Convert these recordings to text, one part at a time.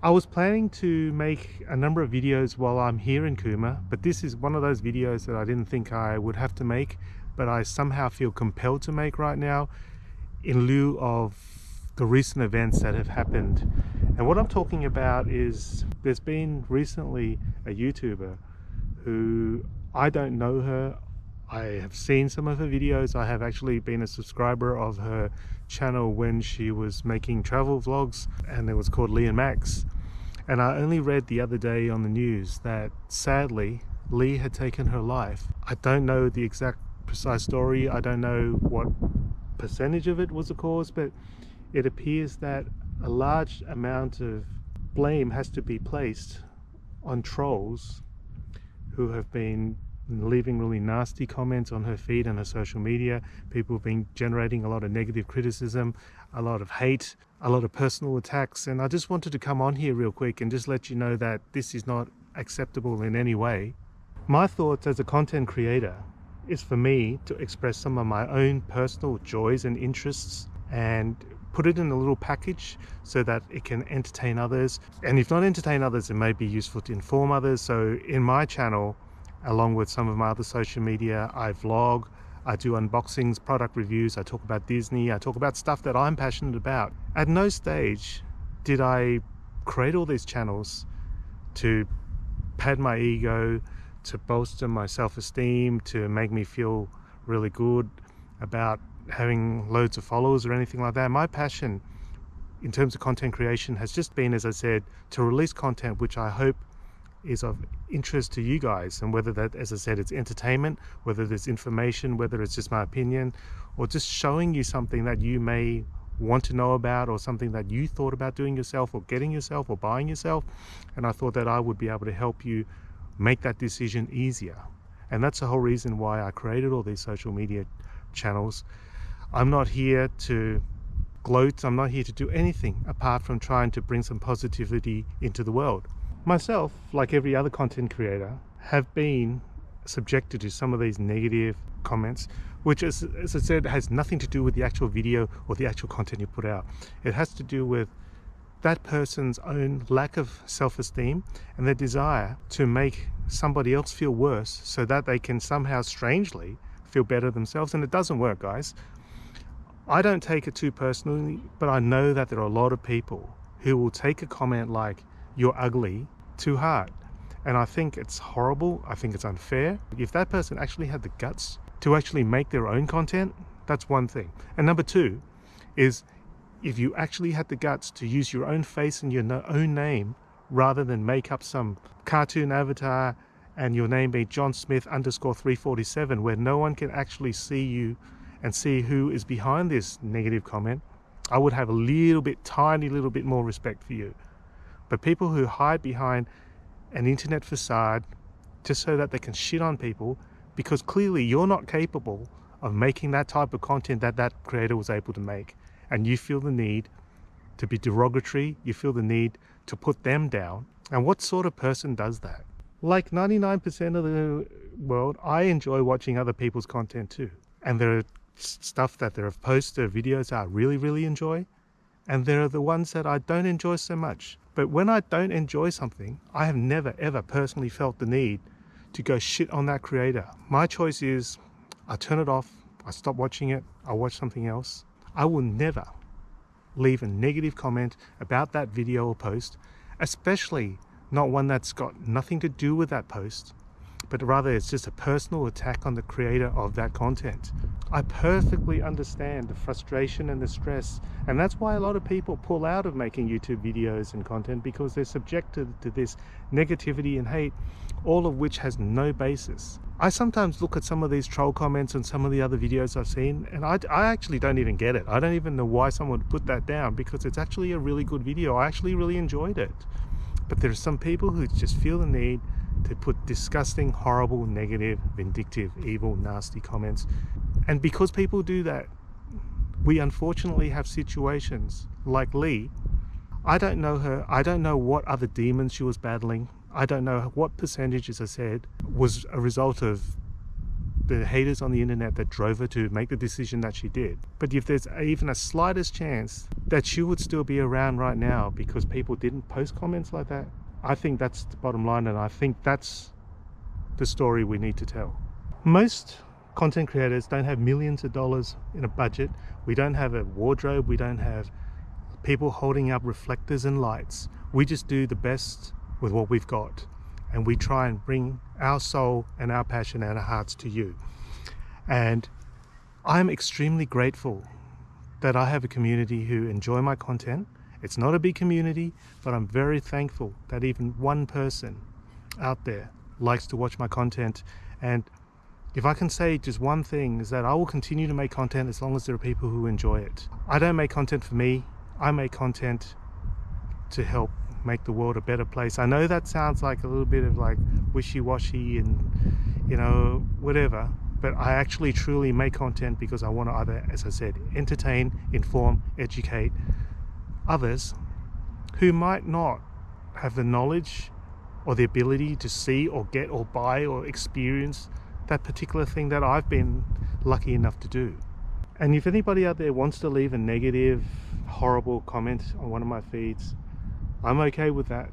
I was planning to make a number of videos while I'm here in Cooma, but this is one of those videos that I didn't think I would have to make, but I somehow feel compelled to make right now in lieu of the recent events that have happened. And what I'm talking about is there's been recently a YouTuber who, I don't know her, I have seen some of her videos, I have actually been a subscriber of her channel when she was making travel vlogs, and it was called Lee and Max. And I only read the other day on the news that sadly Lee had taken her life. I don't know the exact precise story, I don't know what percentage of it was the cause, but it appears that a large amount of blame has to be placed on trolls who have been leaving really nasty comments on her feed and her social media. People have been generating a lot of negative criticism, a lot of hate, a lot of personal attacks, and I just wanted to come on here real quick and just let you know that this is not acceptable in any way. My thoughts as a content creator is for me to express some of my own personal joys and interests and put it in a little package so that it can entertain others, and if not entertain others, it may be useful to inform others. So in my channel, along with some of my other social media, I vlog, I do unboxings, product reviews, I talk about Disney, I talk about stuff that I'm passionate about. At no stage did I create all these channels to pad my ego, to bolster my self-esteem, to make me feel really good about having loads of followers or anything like that. My passion in terms of content creation has just been, as I said, to release content which I hope is of interest to you guys, and whether that, as I said, it's entertainment, whether there's information, whether it's just my opinion, or just showing you something that you may want to know about, or something that you thought about doing yourself or getting yourself or buying yourself, and I thought that I would be able to help you make that decision easier. And that's the whole reason why I created all these social media channels. I'm not here to gloat, I'm not here to do anything apart from trying to bring some positivity into the world. Myself, like every other content creator, have been subjected to some of these negative comments, which as I said, has nothing to do with the actual video or the actual content you put out. It has to do with that person's own lack of self-esteem and their desire to make somebody else feel worse so that they can somehow strangely feel better themselves. And it doesn't work, guys. I don't take it too personally, but I know that there are a lot of people who will take a comment like "you're ugly" too hard, and I think it's horrible. I think it's unfair. If that person actually had the guts to actually make their own content, that's one thing. And number two is, if you actually had the guts to use your own face and your own name rather than make up some cartoon avatar and your name be John Smith _347, where no one can actually see you and see who is behind this negative comment, I would have a little bit, tiny little bit more respect for you. But people who hide behind an internet facade just so that they can shit on people, because clearly you're not capable of making that type of content that that creator was able to make, and you feel the need to be derogatory, you feel the need to put them down. And what sort of person does that? Like 99% of the world, I enjoy watching other people's content too. And there are stuff that there are posts or videos I really enjoy, and there are the ones that I don't enjoy so much. But when I don't enjoy something, I have never ever personally felt the need to go shit on that creator. My choice is I turn it off, I stop watching it, I watch something else. I will never leave a negative comment about that video or post, especially not one that's got nothing to do with that post, but rather it's just a personal attack on the creator of that content. I perfectly understand the frustration and the stress, and that's why a lot of people pull out of making YouTube videos and content, because they're subjected to this negativity and hate, all of which has no basis. I sometimes look at some of these troll comments and some of the other videos I've seen, and I actually don't even get it. I don't even know why someone would put that down, because it's actually a really good video. I actually really enjoyed it. But there are some people who just feel the need to put disgusting, horrible, negative, vindictive, evil, nasty comments. And because people do that, we unfortunately have situations like Lee. I don't know her. I don't know what other demons she was battling. I don't know what percentage, as I said, was a result of the haters on the internet that drove her to make the decision that she did. But if there's even a slightest chance that she would still be around right now because people didn't post comments like that, I think that's the bottom line, and I think that's the story we need to tell. Most content creators don't have millions of dollars in a budget. We don't have a wardrobe. We don't have people holding up reflectors and lights. We just do the best with what we've got, and we try and bring our soul and our passion and our hearts to you. And I'm extremely grateful that I have a community who enjoy my content. It's not a big community, but I'm very thankful that even one person out there likes to watch my content. And if I can say just one thing, is that I will continue to make content as long as there are people who enjoy it. I don't make content for me. I make content to help make the world a better place. I know that sounds like a little bit of like wishy-washy and, you know, whatever, but I actually truly make content because I want to either, as I said, entertain, inform, educate others who might not have the knowledge or the ability to see or get or buy or experience that particular thing that I've been lucky enough to do. And if anybody out there wants to leave a negative, horrible comment on one of my feeds, I'm okay with that.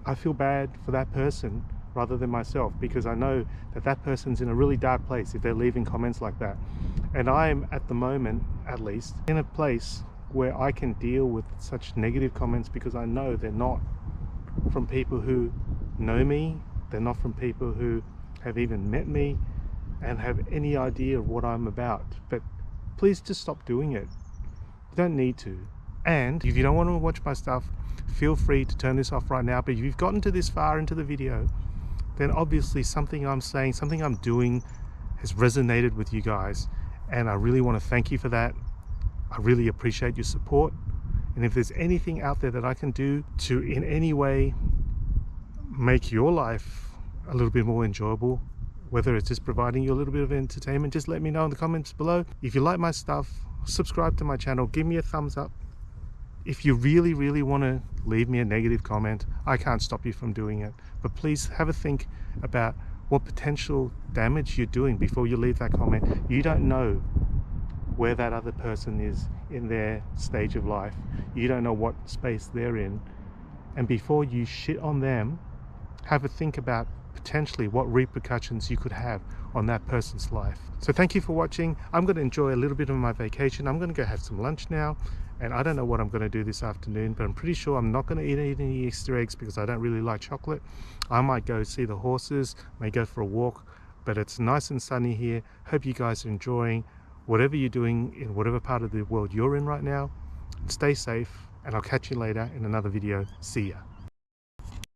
I feel bad for that person rather than myself, because I know that that person's in a really dark place if they're leaving comments like that. And I'm, at the moment at least, in a place where I can deal with such negative comments because I know they're not from people who know me, they're not from people who have even met me and have any idea of what I'm about. But please just stop doing it. You don't need to. And if you don't want to watch my stuff, feel free to turn this off right now. But if you've gotten to this far into the video, then obviously something I'm saying, something I'm doing has resonated with you guys, and I really want to thank you for that. I really appreciate your support, and if there's anything out there that I can do to in any way make your life a little bit more enjoyable, whether it's just providing you a little bit of entertainment, just let me know in the comments below. If you like my stuff, subscribe to my channel, give me a thumbs up. If you really want to leave me a negative comment, I can't stop you from doing it, but please have a think about what potential damage you're doing before you leave that comment. You don't know where that other person is in their stage of life. You don't know what space they're in, and before you shit on them, have a think about potentially what repercussions you could have on that person's life. So thank you for watching. I'm going to enjoy a little bit of my vacation. I'm going to go have some lunch now, and I don't know what I'm going to do this afternoon, but I'm pretty sure I'm not going to eat any Easter eggs because I don't really like chocolate. I might go see the horses, may go for a walk, but it's nice and sunny here. Hope you guys are enjoying whatever you're doing in whatever part of the world you're in right now. Stay safe, and I'll catch you later in another video. See ya.